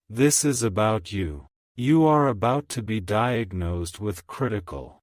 This is about you. You are about to be diagnosed with critical.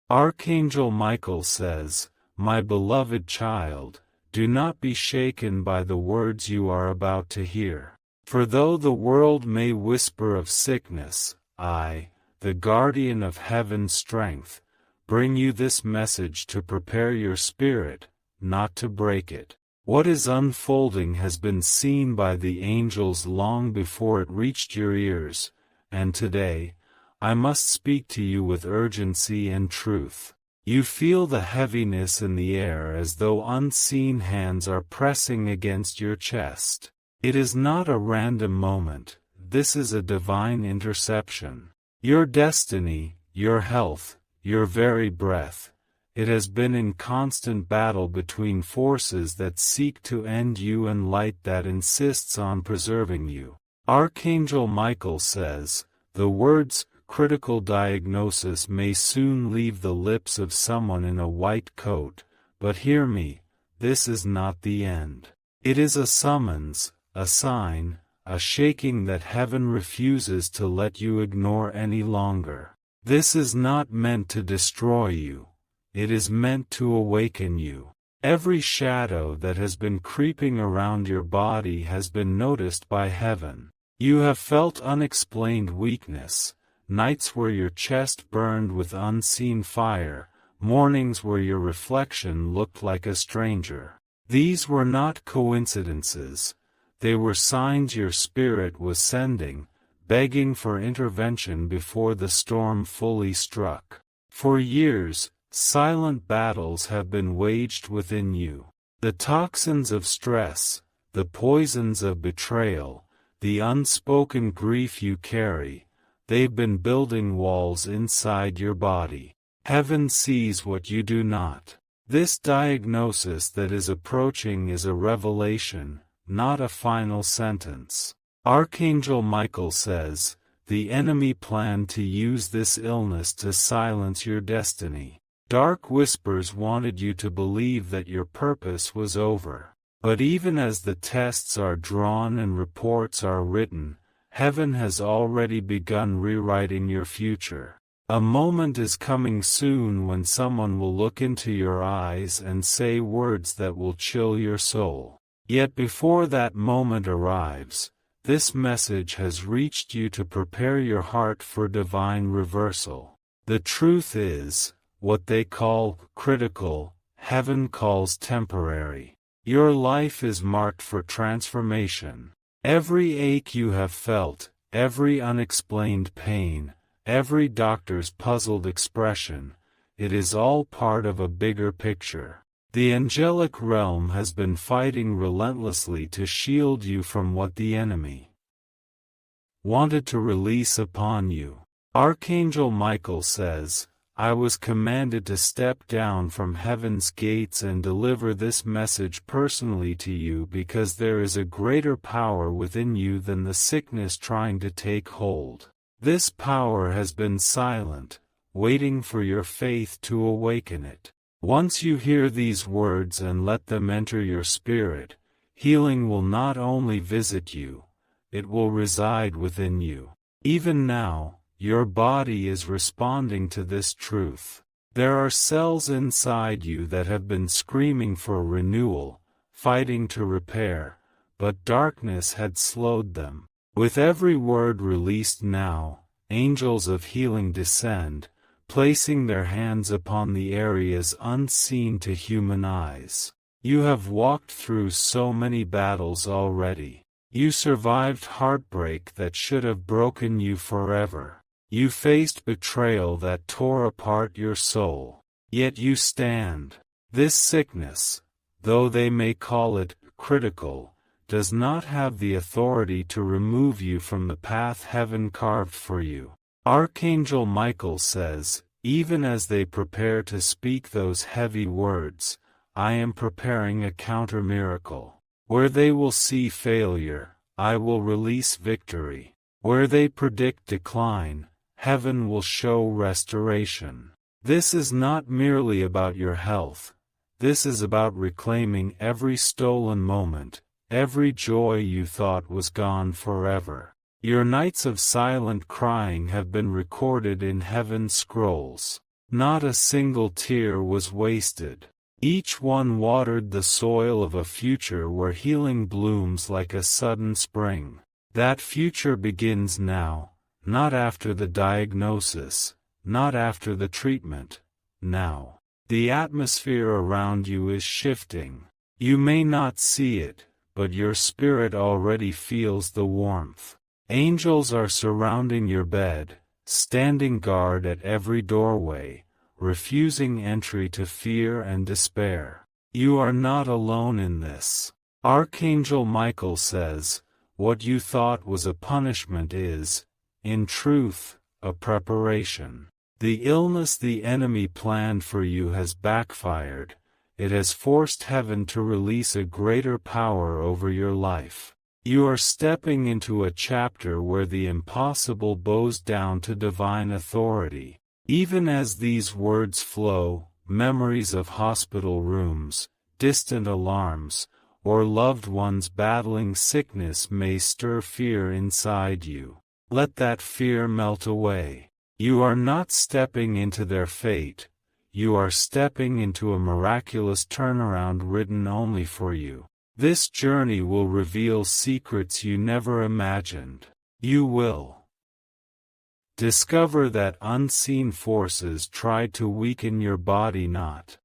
Archangel Michael says, "My beloved child, do not be shaken by the words you are about to hear. For though the world may whisper of sickness, I, the guardian of heaven's strength, bring you this message to prepare your spirit, not to break it. What is unfolding has been seen by the angels long before it reached your ears, and today, I must speak to you with urgency and truth. You feel the heaviness in the air as though unseen hands are pressing against your chest. It is not a random moment, this is a divine interception. Your destiny, your health, your very breath, it has been in constant battle between forces that seek to end you and light that insists on preserving you. Archangel Michael says, the words, critical diagnosis may soon leave the lips of someone in a white coat, but hear me, this is not the end. It is a summons, a sign, a shaking that heaven refuses to let you ignore any longer. This is not meant to destroy you. It is meant to awaken you. Every shadow that has been creeping around your body has been noticed by heaven. You have felt unexplained weakness, nights where your chest burned with unseen fire, mornings where your reflection looked like a stranger. These were not coincidences. They were signs your spirit was sending, begging for intervention before the storm fully struck. For years, silent battles have been waged within you. The toxins of stress, the poisons of betrayal, the unspoken grief you carry, they've been building walls inside your body. Heaven sees what you do not. This diagnosis that is approaching is a revelation, not a final sentence. Archangel Michael says, the enemy planned to use this illness to silence your destiny. Dark whispers wanted you to believe that your purpose was over. But even as the tests are drawn and reports are written, heaven has already begun rewriting your future. A moment is coming soon when someone will look into your eyes and say words that will chill your soul. Yet before that moment arrives, this message has reached you to prepare your heart for divine reversal. The truth is, what they call critical, heaven calls temporary. Your life is marked for transformation. Every ache you have felt, every unexplained pain, every doctor's puzzled expression, it is all part of a bigger picture. The angelic realm has been fighting relentlessly to shield you from what the enemy wanted to release upon you. Archangel Michael says, I was commanded to step down from heaven's gates and deliver this message personally to you because there is a greater power within you than the sickness trying to take hold. This power has been silent, waiting for your faith to awaken it. Once you hear these words and let them enter your spirit, healing will not only visit you, it will reside within you. Even now, your body is responding to this truth. There are cells inside you that have been screaming for renewal, fighting to repair, but darkness had slowed them. With every word released now, angels of healing descend, placing their hands upon the areas unseen to human eyes. You have walked through so many battles already. You survived heartbreak that should have broken you forever. You faced betrayal that tore apart your soul. Yet you stand. This sickness, though they may call it critical, does not have the authority to remove you from the path heaven carved for you. Archangel Michael says, even as they prepare to speak those heavy words, I am preparing a counter-miracle. Where they will see failure, I will release victory. Where they predict decline, heaven will show restoration. This is not merely about your health. This is about reclaiming every stolen moment, every joy you thought was gone forever. Your nights of silent crying have been recorded in heaven's scrolls. Not a single tear was wasted. Each one watered the soil of a future where healing blooms like a sudden spring. That future begins now, not after the diagnosis, not after the treatment, now. The atmosphere around you is shifting. You may not see it, but your spirit already feels the warmth. Angels are surrounding your bed, standing guard at every doorway, refusing entry to fear and despair. You are not alone in this. Archangel Michael says, what you thought was a punishment is, in truth, a preparation. The illness the enemy planned for you has backfired. It has forced heaven to release a greater power over your life. You are stepping into a chapter where the impossible bows down to divine authority. Even as these words flow, memories of hospital rooms, distant alarms, or loved ones battling sickness may stir fear inside you. Let that fear melt away. You are not stepping into their fate. You are stepping into a miraculous turnaround written only for you. This journey will reveal secrets you never imagined. You will discover that unseen forces tried to weaken your body not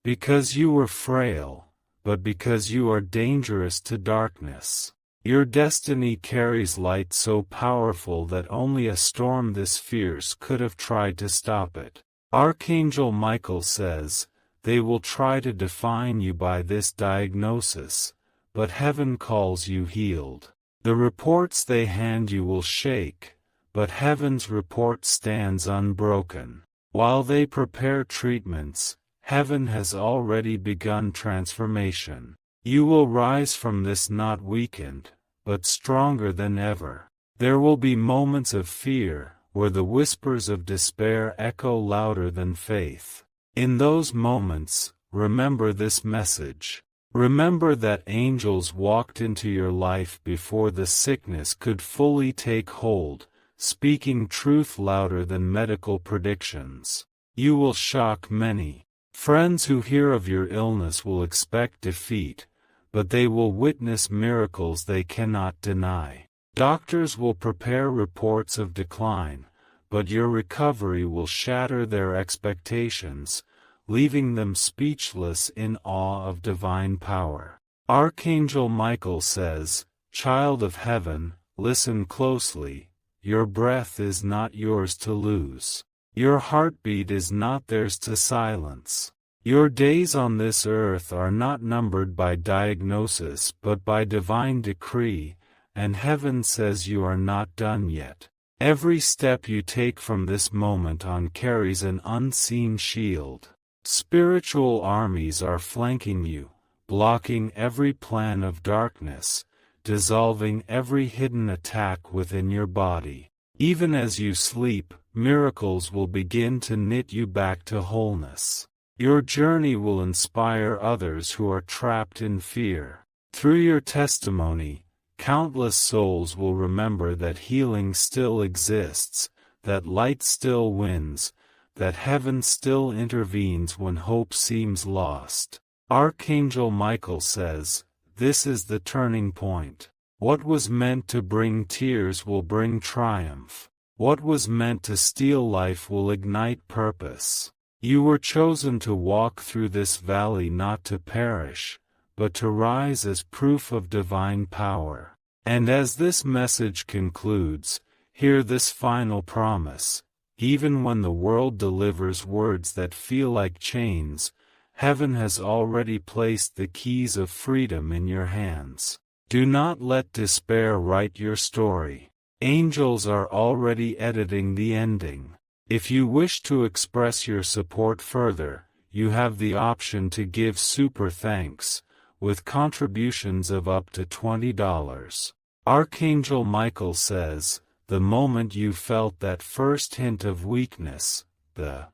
because you were frail, but because you are dangerous to darkness. Your destiny carries light so powerful that only a storm this fierce could have tried to stop it. Archangel Michael says, they will try to define you by this diagnosis, but heaven calls you healed. The reports they hand you will shake, but heaven's report stands unbroken. While they prepare treatments, heaven has already begun transformation. You will rise from this not weakened, but stronger than ever. There will be moments of fear, where the whispers of despair echo louder than faith. In those moments, remember this message. Remember that angels walked into your life before the sickness could fully take hold, speaking truth louder than medical predictions. You will shock many. Friends who hear of your illness will expect defeat, but they will witness miracles they cannot deny. Doctors will prepare reports of decline, but your recovery will shatter their expectations, leaving them speechless in awe of divine power. Archangel Michael says, Child of heaven, listen closely. Your breath is not yours to lose. Your heartbeat is not theirs to silence. Your days on this earth are not numbered by diagnosis but by divine decree, and heaven says you are not done yet. Every step you take from this moment on carries an unseen shield. Spiritual armies are flanking you, blocking every plan of darkness, dissolving every hidden attack within your body. Even as you sleep, miracles will begin to knit you back to wholeness. Your journey will inspire others who are trapped in fear. Through your testimony, countless souls will remember that healing still exists, that light still wins, that heaven still intervenes when hope seems lost. Archangel Michael says, this is the turning point. What was meant to bring tears will bring triumph. What was meant to steal life will ignite purpose. You were chosen to walk through this valley not to perish, but to rise as proof of divine power. And as this message concludes, hear this final promise. Even when the world delivers words that feel like chains, heaven has already placed the keys of freedom in your hands. Do not let despair write your story. Angels are already editing the ending. If you wish to express your support further, you have the option to give super thanks, with contributions of up to $20. Archangel Michael says, the moment you felt that first hint of weakness, the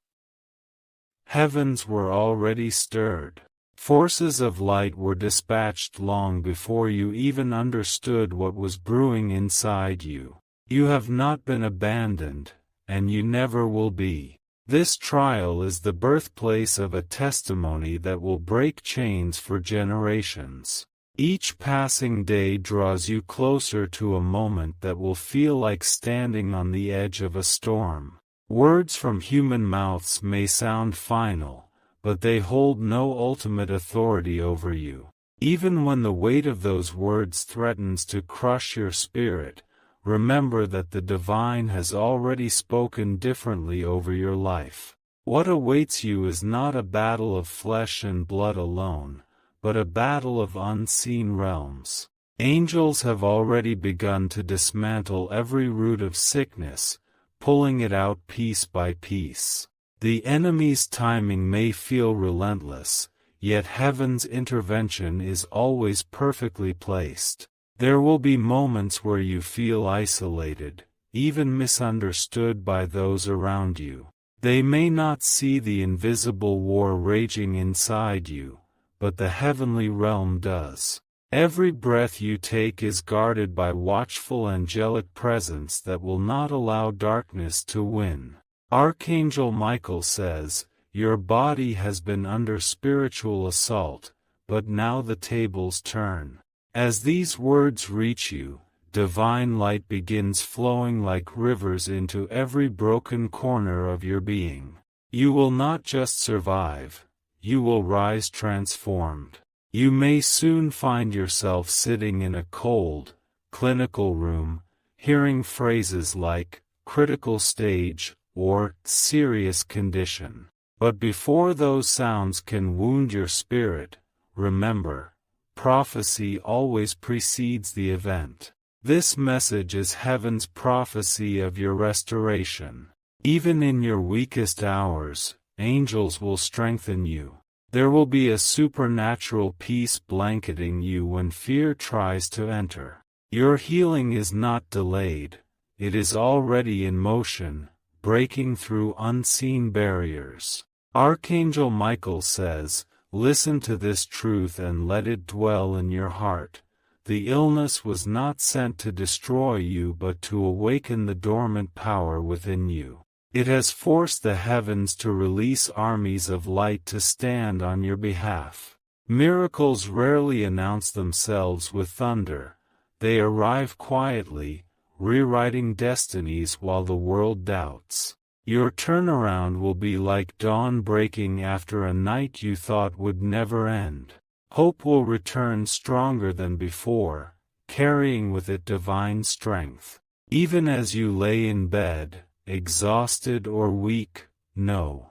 heavens were already stirred. Forces of light were dispatched long before you even understood what was brewing inside you. You have not been abandoned, and you never will be. This trial is the birthplace of a testimony that will break chains for generations. Each passing day draws you closer to a moment that will feel like standing on the edge of a storm. Words from human mouths may sound final, but they hold no ultimate authority over you. Even when the weight of those words threatens to crush your spirit, remember that the divine has already spoken differently over your life. What awaits you is not a battle of flesh and blood alone, but a battle of unseen realms. Angels have already begun to dismantle every root of sickness, pulling it out piece by piece. The enemy's timing may feel relentless, yet heaven's intervention is always perfectly placed. There will be moments where you feel isolated, even misunderstood by those around you. They may not see the invisible war raging inside you, but the heavenly realm does. Every breath you take is guarded by watchful angelic presence that will not allow darkness to win. Archangel Michael says, "Your body has been under spiritual assault, but now the tables turn." As these words reach you, divine light begins flowing like rivers into every broken corner of your being. You will not just survive, you will rise transformed. You may soon find yourself sitting in a cold, clinical room, hearing phrases like, critical stage, or serious condition. But before those sounds can wound your spirit, remember, prophecy always precedes the event. This message is heaven's prophecy of your restoration. Even in your weakest hours, angels will strengthen you. There will be a supernatural peace blanketing you when fear tries to enter. Your healing is not delayed, it is already in motion, breaking through unseen barriers. Archangel Michael says, "Listen to this truth and let it dwell in your heart. The illness was not sent to destroy you but to awaken the dormant power within you. It has forced the heavens to release armies of light to stand on your behalf." Miracles rarely announce themselves with thunder. They arrive quietly, rewriting destinies while the world doubts. Your turnaround will be like dawn breaking after a night you thought would never end. Hope will return stronger than before, carrying with it divine strength. Even as you lay in bed, exhausted or weak, know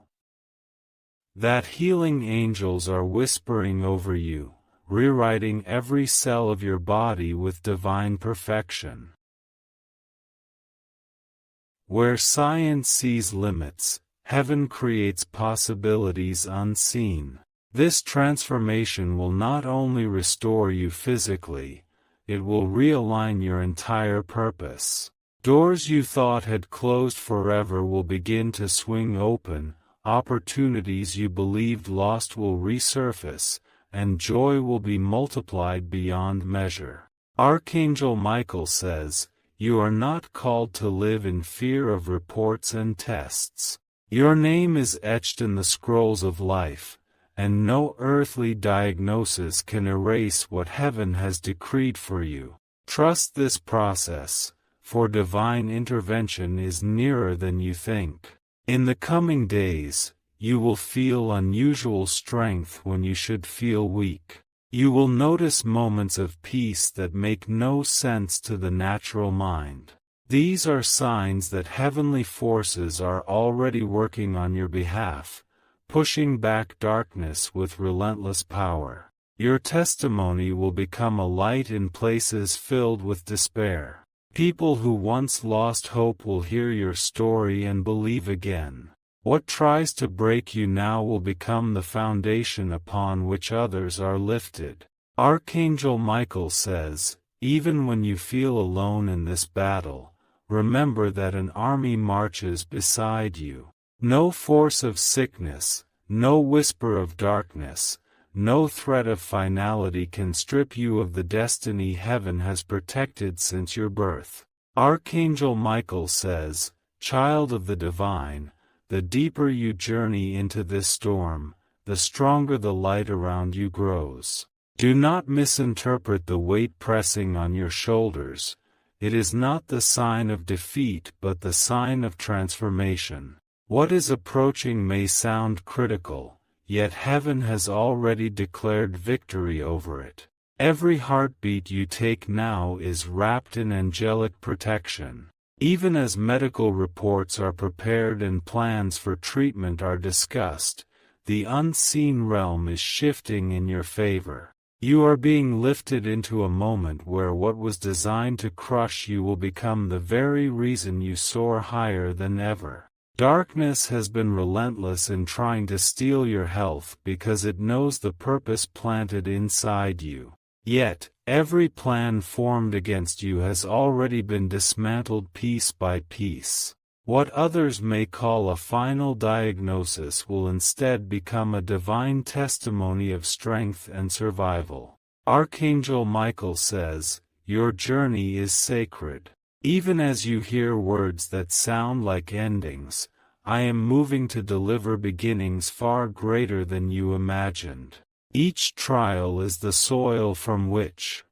that healing angels are whispering over you, rewriting every cell of your body with divine perfection. Where science sees limits, heaven creates possibilities unseen. This transformation will not only restore you physically, it will realign your entire purpose. Doors you thought had closed forever will begin to swing open, opportunities you believed lost will resurface, and joy will be multiplied beyond measure. Archangel Michael says, "You are not called to live in fear of reports and tests. Your name is etched in the scrolls of life, and no earthly diagnosis can erase what heaven has decreed for you. Trust this process, for divine intervention is nearer than you think." In the coming days, you will feel unusual strength when you should feel weak. You will notice moments of peace that make no sense to the natural mind. These are signs that heavenly forces are already working on your behalf, pushing back darkness with relentless power. Your testimony will become a light in places filled with despair. People who once lost hope will hear your story and believe again. What tries to break you now will become the foundation upon which others are lifted. Archangel Michael says, "Even when you feel alone in this battle, remember that an army marches beside you. No force of sickness, no whisper of darkness, no threat of finality can strip you of the destiny heaven has protected since your birth. Archangel Michael says, "Child of the divine, the deeper you journey into this storm, the stronger the light around you grows. Do not misinterpret the weight pressing on your shoulders. It is not the sign of defeat but the sign of transformation. What is approaching may sound critical, yet heaven has already declared victory over it. Every heartbeat you take now is wrapped in angelic protection. Even as medical reports are prepared and plans for treatment are discussed, the unseen realm is shifting in your favor. You are being lifted into a moment where what was designed to crush you will become the very reason you soar higher than ever. Darkness has been relentless in trying to steal your health because it knows the purpose planted inside you. Yet, every plan formed against you has already been dismantled piece by piece. What others may call a final diagnosis will instead become a divine testimony of strength and survival. Archangel Michael says, "Your journey is sacred. Even as you hear words that sound like endings, I am moving to deliver beginnings far greater than you imagined. Each trial is the soil from which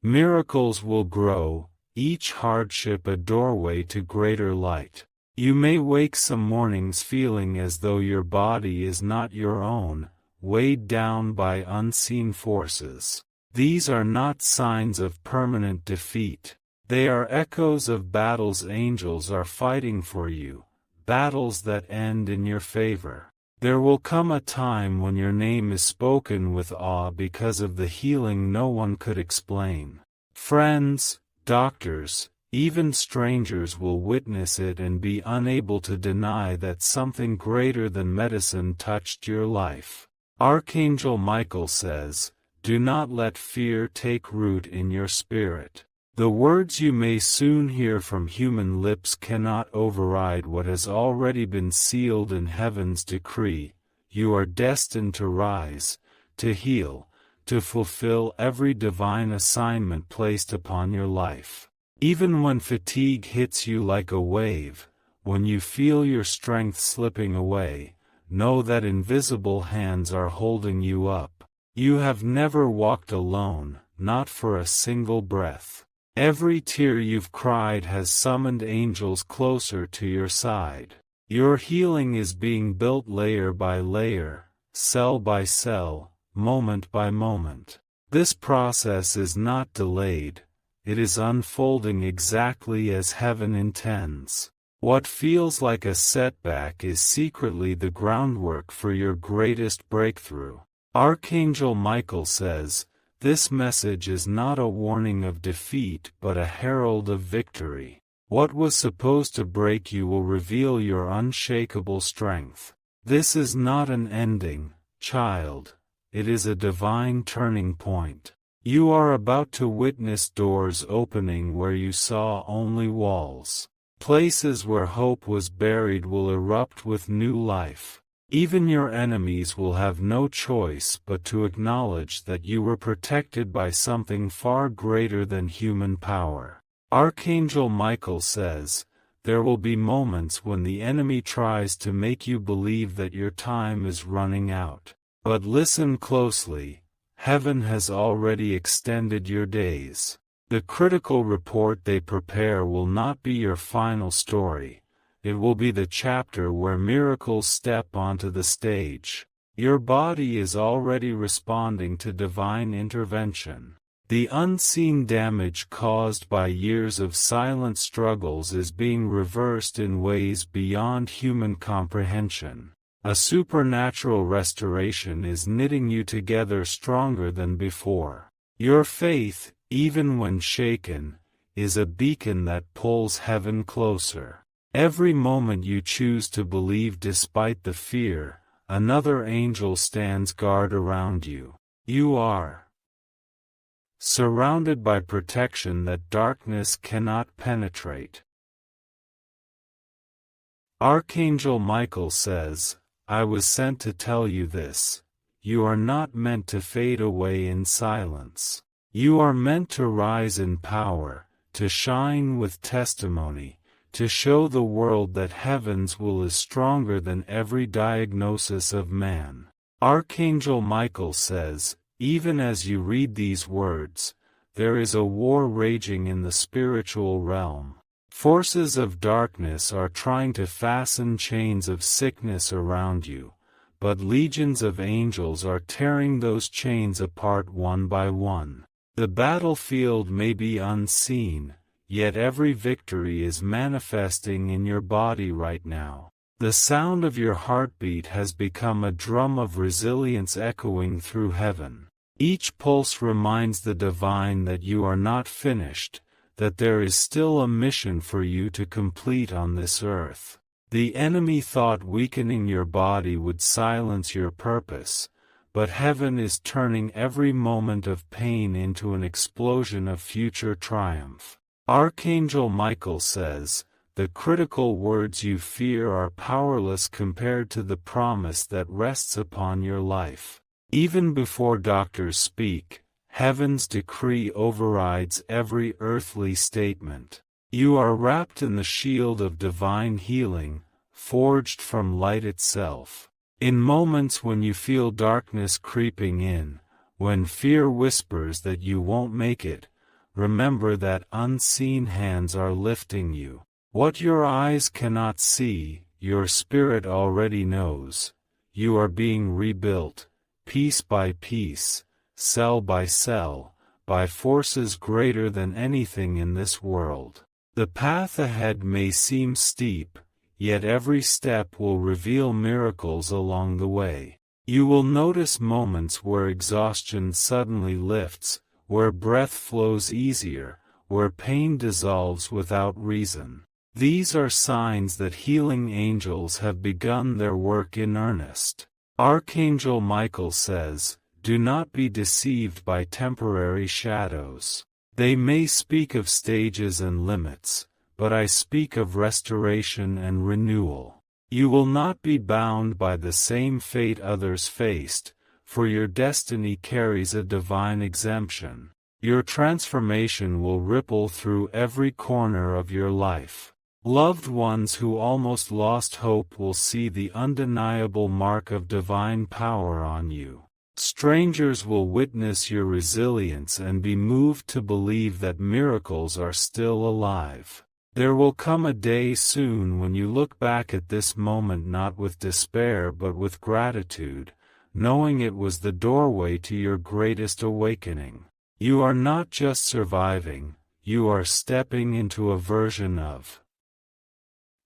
miracles will grow, each hardship a doorway to greater light. You may wake some mornings feeling as though your body is not your own, weighed down by unseen forces. These are not signs of permanent defeat. They are echoes of battles angels are fighting for you, battles that end in your favor. There will come a time when your name is spoken with awe because of the healing no one could explain. Friends, doctors, even strangers will witness it and be unable to deny that something greater than medicine touched your life." Archangel Michael says, "Do not let fear take root in your spirit. The words you may soon hear from human lips cannot override what has already been sealed in heaven's decree. You are destined to rise, to heal, to fulfill every divine assignment placed upon your life. Even when fatigue hits you like a wave, when you feel your strength slipping away, know that invisible hands are holding you up. You have never walked alone, not for a single breath. Every tear you've cried has summoned angels closer to your side. Your healing is being built layer by layer, cell by cell, moment by moment. This process is not delayed, it is unfolding exactly as heaven intends. What feels like a setback is secretly the groundwork for your greatest breakthrough." Archangel Michael says, "This message is not a warning of defeat but a herald of victory. What was supposed to break you will reveal your unshakable strength. This is not an ending, child. It is a divine turning point. You are about to witness doors opening where you saw only walls. Places where hope was buried will erupt with new life. Even your enemies will have no choice but to acknowledge that you were protected by something far greater than human power." Archangel Michael says, "There will be moments when the enemy tries to make you believe that your time is running out. But listen closely, heaven has already extended your days. The critical report they prepare will not be your final story. It will be the chapter where miracles step onto the stage. Your body is already responding to divine intervention. The unseen damage caused by years of silent struggles is being reversed in ways beyond human comprehension. A supernatural restoration is knitting you together stronger than before. Your faith, even when shaken, is a beacon that pulls heaven closer. Every moment you choose to believe despite the fear, another angel stands guard around you. You are surrounded by protection that darkness cannot penetrate." Archangel Michael says, "I was sent to tell you this. you are not meant to fade away in silence. You are meant to rise in power, to shine with testimony, to show the world that heaven's will is stronger than every diagnosis of man. Archangel Michael says, even as you read these words, there is a war raging in the spiritual realm. Forces of darkness are trying to fasten chains of sickness around you, but legions of angels are tearing those chains apart one by one. The battlefield may be unseen, yet every victory is manifesting in your body right now. The sound of your heartbeat has become a drum of resilience echoing through heaven. Each pulse reminds the divine that you are not finished, that there is still a mission for you to complete on this earth. The enemy thought weakening your body would silence your purpose, but heaven is turning every moment of pain into an explosion of future triumph. Archangel Michael says, the critical words you fear are powerless compared to the promise that rests upon your life. Even before doctors speak, heaven's decree overrides every earthly statement. You are wrapped in the shield of divine healing, forged from light itself. In moments when you feel darkness creeping in, when fear whispers that you won't make it, remember that unseen hands are lifting you. What your eyes cannot see, your spirit already knows. You are being rebuilt, piece by piece, cell by cell, by forces greater than anything in this world. The path ahead may seem steep, yet every step will reveal miracles along the way. You will notice moments where exhaustion suddenly lifts, where breath flows easier, where pain dissolves without reason. These are signs that healing angels have begun their work in earnest. Archangel Michael says, do not be deceived by temporary shadows. They may speak of stages and limits, but I speak of restoration and renewal. You will not be bound by the same fate others faced, for your destiny carries a divine exemption. Your transformation will ripple through every corner of your life. Loved ones who almost lost hope will see the undeniable mark of divine power on you. Strangers will witness your resilience and be moved to believe that miracles are still alive. There will come a day soon when you look back at this moment not with despair but with gratitude, knowing it was the doorway to your greatest awakening. You are not just surviving, you are stepping into a version of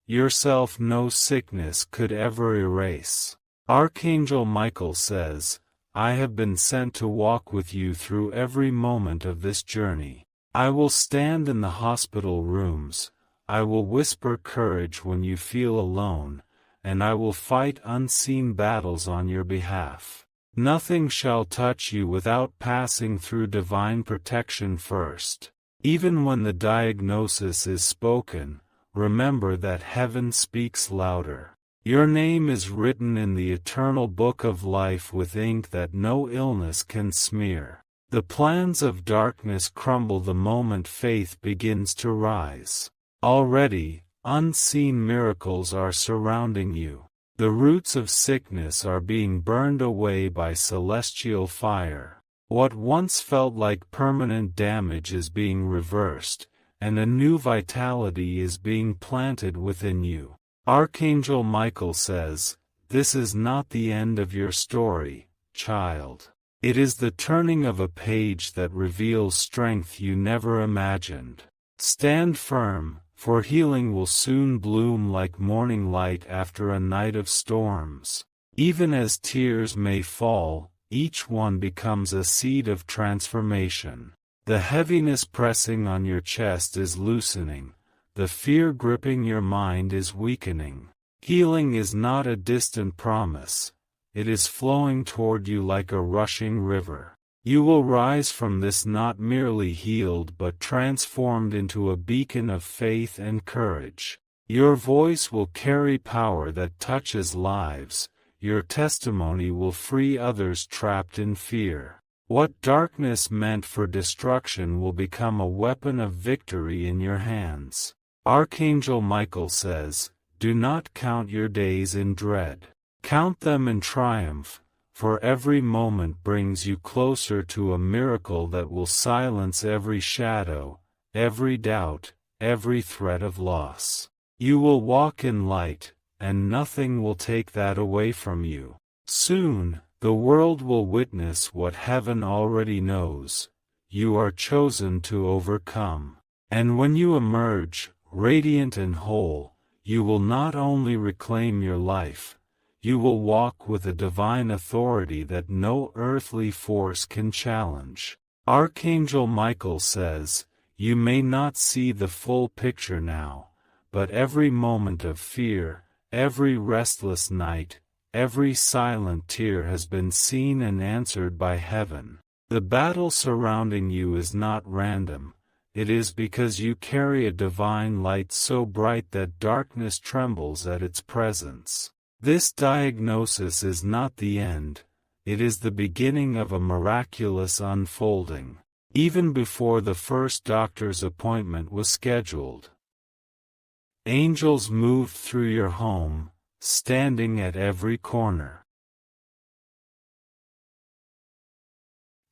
yourself no sickness could ever erase. Archangel Michael says, I have been sent to walk with you through every moment of this journey. I will stand in the hospital rooms, I will whisper courage when you feel alone, and I will fight unseen battles on your behalf. Nothing shall touch you without passing through divine protection first. Even when the diagnosis is spoken, remember that heaven speaks louder. Your name is written in the eternal book of life with ink that no illness can smear. The plans of darkness crumble the moment faith begins to rise. Already, unseen miracles are surrounding you. The roots of sickness are being burned away by celestial fire. What once felt like permanent damage is being reversed, and a new vitality is being planted within you. Archangel Michael says, this is not the end of your story, child. It is the turning of a page that reveals strength you never imagined. Stand firm, for healing will soon bloom like morning light after a night of storms. Even as tears may fall, each one becomes a seed of transformation. The heaviness pressing on your chest is loosening, the fear gripping your mind is weakening. Healing is not a distant promise, it is flowing toward you like a rushing river. You will rise from this not merely healed but transformed into a beacon of faith and courage. Your voice will carry power that touches lives, your testimony will free others trapped in fear. What darkness meant for destruction will become a weapon of victory in your hands. Archangel Michael says, "Do not count your days in dread. Count them in triumph, for every moment brings you closer to a miracle that will silence every shadow, every doubt, every threat of loss. You will walk in light, and nothing will take that away from you. Soon, the world will witness what heaven already knows. You are chosen to overcome. And when you emerge, radiant and whole, you will not only reclaim your life, you will walk with a divine authority that no earthly force can challenge." Archangel Michael says, "You may not see the full picture now, but every moment of fear, every restless night, every silent tear has been seen and answered by heaven. The battle surrounding you is not random, it is because you carry a divine light so bright that darkness trembles at its presence. This diagnosis is not the end, it is the beginning of a miraculous unfolding, even before the first doctor's appointment was scheduled. Angels moved through your home, standing at every corner,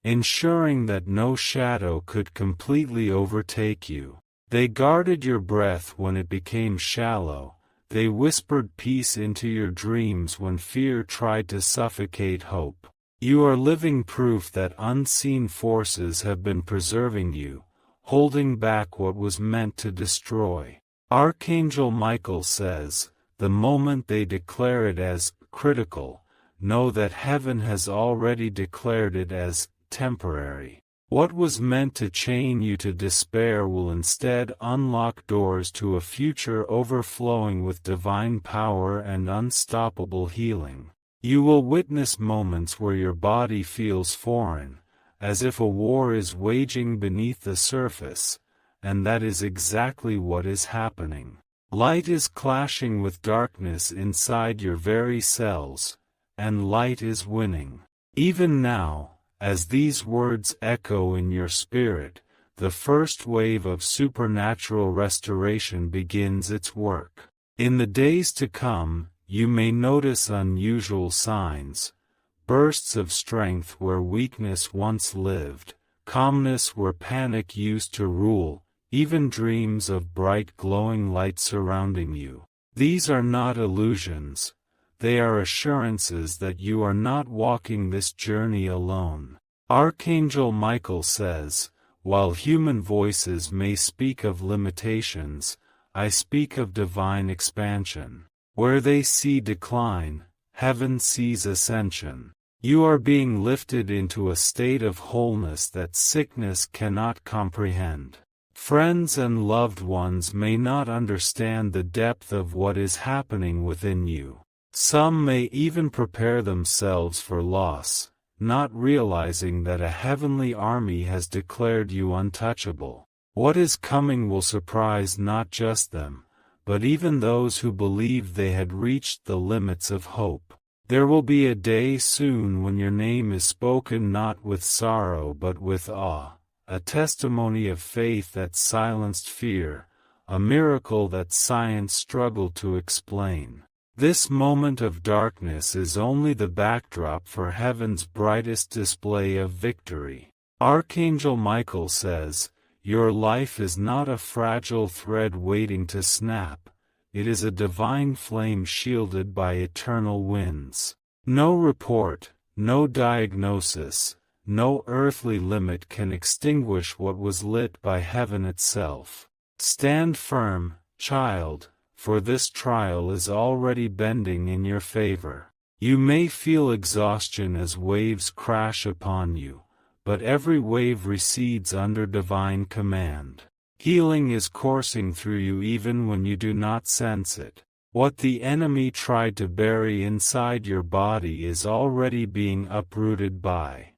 ensuring that no shadow could completely overtake you. They guarded your breath when it became shallow, they whispered peace into your dreams when fear tried to suffocate hope. You are living proof that unseen forces have been preserving you, holding back what was meant to destroy. Archangel Michael says, "The moment they declare it as critical, know that heaven has already declared it as temporary. What was meant to chain you to despair will instead unlock doors to a future overflowing with divine power and unstoppable healing. You will witness moments where your body feels foreign, as if a war is waging beneath the surface, and that is exactly what is happening. Light is clashing with darkness inside your very cells, and light is winning. Even now, as these words echo in your spirit, the first wave of supernatural restoration begins its work. In the days to come, you may notice unusual signs, bursts of strength where weakness once lived, calmness where panic used to rule, even dreams of bright glowing light surrounding you. These are not illusions, they are assurances that you are not walking this journey alone. Archangel Michael says, "While human voices may speak of limitations, I speak of divine expansion. Where they see decline, heaven sees ascension. You are being lifted into a state of wholeness that sickness cannot comprehend. Friends and loved ones may not understand the depth of what is happening within you. Some may even prepare themselves for loss, not realizing that a heavenly army has declared you untouchable. What is coming will surprise not just them, but even those who believed they had reached the limits of hope. There will be a day soon when your name is spoken not with sorrow but with awe, a testimony of faith that silenced fear, a miracle that science struggled to explain. This moment of darkness is only the backdrop for heaven's brightest display of victory." Archangel Michael says, "Your life is not a fragile thread waiting to snap, it is a divine flame shielded by eternal winds. No report, no diagnosis, no earthly limit can extinguish what was lit by heaven itself. Stand firm, child, for this trial is already bending in your favor. You may feel exhaustion as waves crash upon you, but every wave recedes under divine command. Healing is coursing through you even when you do not sense it. What the enemy tried to bury inside your body is already being uprooted by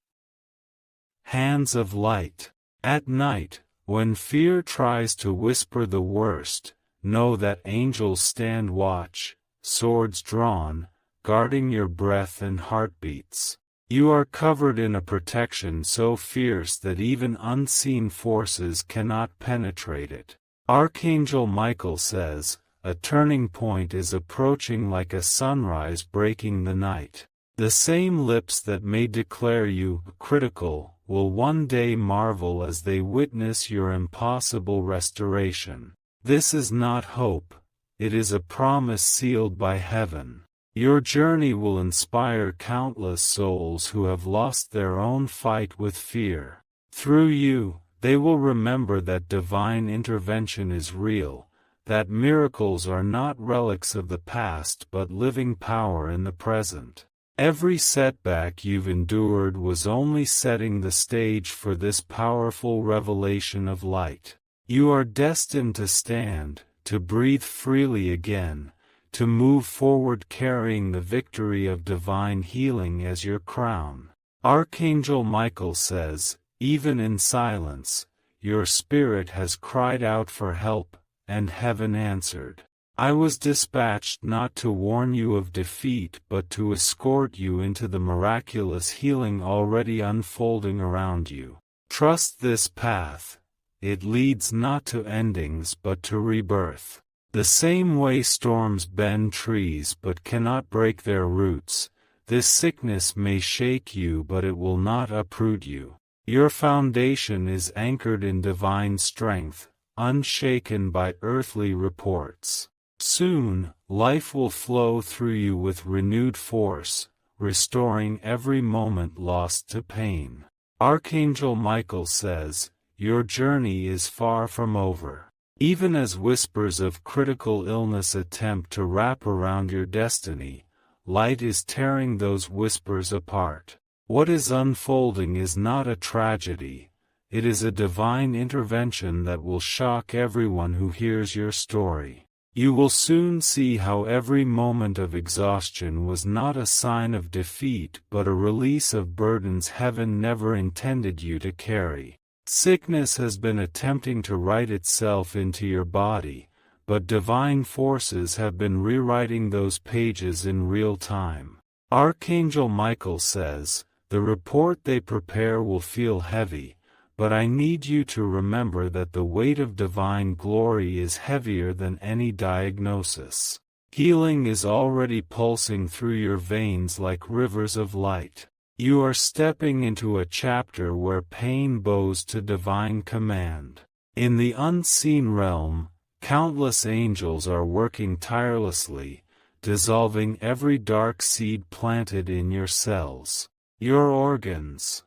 hands of light. At night, when fear tries to whisper the worst, know that angels stand watch, swords drawn, guarding your breath and heartbeats. You are covered in a protection so fierce that even unseen forces cannot penetrate it. Archangel Michael says, a turning point is approaching like a sunrise breaking the night. The same lips that may declare you critical will one day marvel as they witness your impossible restoration. This is not hope, it is a promise sealed by heaven. Your journey will inspire countless souls who have lost their own fight with fear. Through you, they will remember that divine intervention is real, that miracles are not relics of the past but living power in the present. Every setback you've endured was only setting the stage for this powerful revelation of light. You are destined to stand, to breathe freely again, to move forward carrying the victory of divine healing as your crown. Archangel Michael says, even in silence, your spirit has cried out for help, and heaven answered. I was dispatched not to warn you of defeat but to escort you into the miraculous healing already unfolding around you. Trust this path. It leads not to endings but to rebirth. The same way storms bend trees but cannot break their roots, this sickness may shake you but it will not uproot you. Your foundation is anchored in divine strength, unshaken by earthly reports. Soon, life will flow through you with renewed force, restoring every moment lost to pain. Archangel Michael says, your journey is far from over. Even as whispers of critical illness attempt to wrap around your destiny, light is tearing those whispers apart. What is unfolding is not a tragedy, it is a divine intervention that will shock everyone who hears your story. You will soon see how every moment of exhaustion was not a sign of defeat but a release of burdens heaven never intended you to carry. Sickness has been attempting to write itself into your body, but divine forces have been rewriting those pages in real time. Archangel Michael says, the report they prepare will feel heavy, but I need you to remember that the weight of divine glory is heavier than any diagnosis. Healing is already pulsing through your veins like rivers of light. You are stepping into a chapter where pain bows to divine command. In the unseen realm, countless angels are working tirelessly, dissolving every dark seed planted in your cells. Your organs,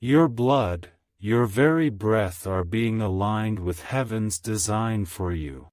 your blood, your very breath are being aligned with heaven's design for you.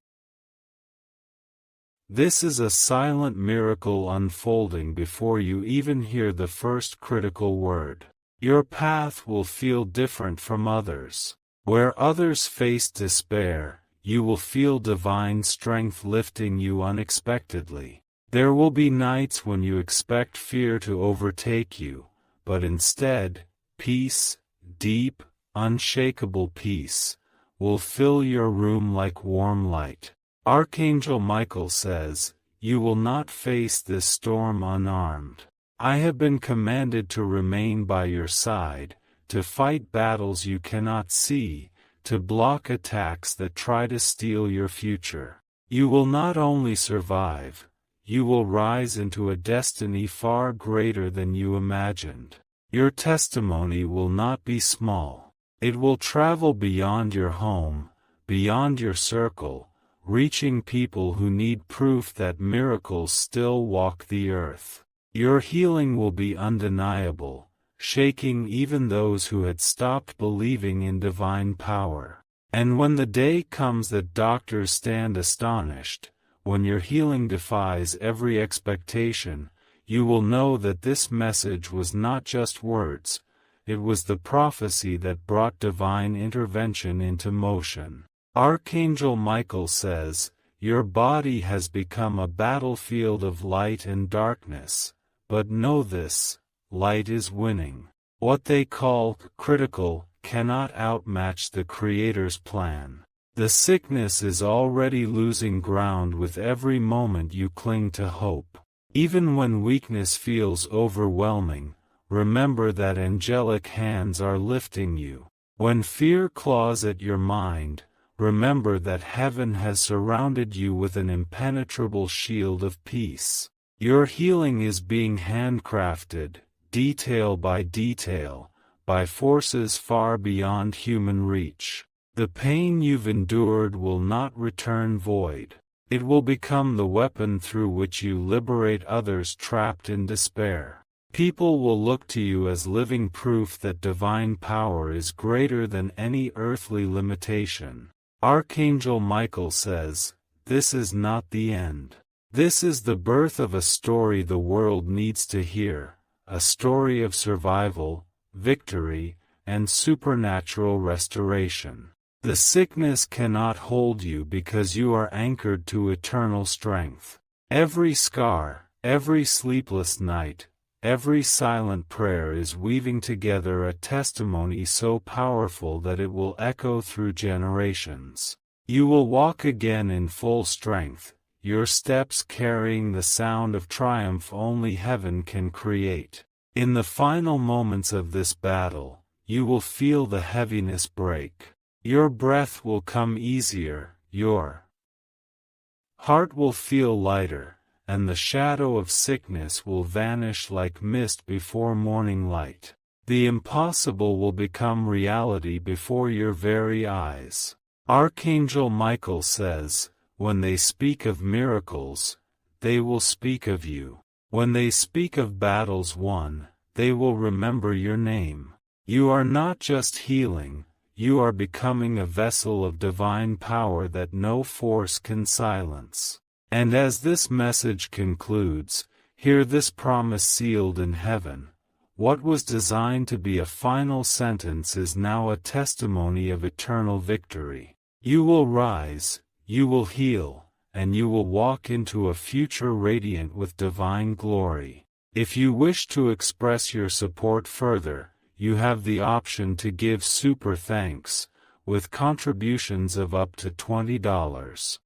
This is a silent miracle unfolding before you even hear the first critical word. Your path will feel different from others. Where others face despair, you will feel divine strength lifting you unexpectedly. There will be nights when you expect fear to overtake you, but instead, peace, deep, unshakable peace, will fill your room like warm light. Archangel Michael says, you will not face this storm unarmed. I have been commanded to remain by your side, to fight battles you cannot see, to block attacks that try to steal your future. You will not only survive, you will rise into a destiny far greater than you imagined. Your testimony will not be small. It will travel beyond your home, beyond your circle, reaching people who need proof that miracles still walk the earth. Your healing will be undeniable, shaking even those who had stopped believing in divine power. And when the day comes that doctors stand astonished, when your healing defies every expectation, you will know that this message was not just words, it was the prophecy that brought divine intervention into motion. Archangel Michael says, your body has become a battlefield of light and darkness, but know this, light is winning. What they call critical cannot outmatch the Creator's plan. The sickness is already losing ground with every moment you cling to hope. Even when weakness feels overwhelming, remember that angelic hands are lifting you. When fear claws at your mind, remember that heaven has surrounded you with an impenetrable shield of peace. Your healing is being handcrafted, detail by detail, by forces far beyond human reach. The pain you've endured will not return void. It will become the weapon through which you liberate others trapped in despair. People will look to you as living proof that divine power is greater than any earthly limitation. Archangel Michael says, "This is not the end. This is the birth of a story the world needs to hear, a story of survival, victory, and supernatural restoration. The sickness cannot hold you because you are anchored to eternal strength. Every scar, every sleepless night, every silent prayer is weaving together a testimony so powerful that it will echo through generations. You will walk again in full strength, your steps carrying the sound of triumph only heaven can create. In the final moments of this battle, you will feel the heaviness break. Your breath will come easier, your heart will feel lighter, and the shadow of sickness will vanish like mist before morning light. The impossible will become reality before your very eyes." Archangel Michael says, "When they speak of miracles, they will speak of you. When they speak of battles won, they will remember your name. You are not just healing, you are becoming a vessel of divine power that no force can silence." And as this message concludes, hear this promise sealed in heaven. What was designed to be a final sentence is now a testimony of eternal victory. You will rise, you will heal, and you will walk into a future radiant with divine glory. If you wish to express your support further, you have the option to give super thanks, with contributions of up to $20.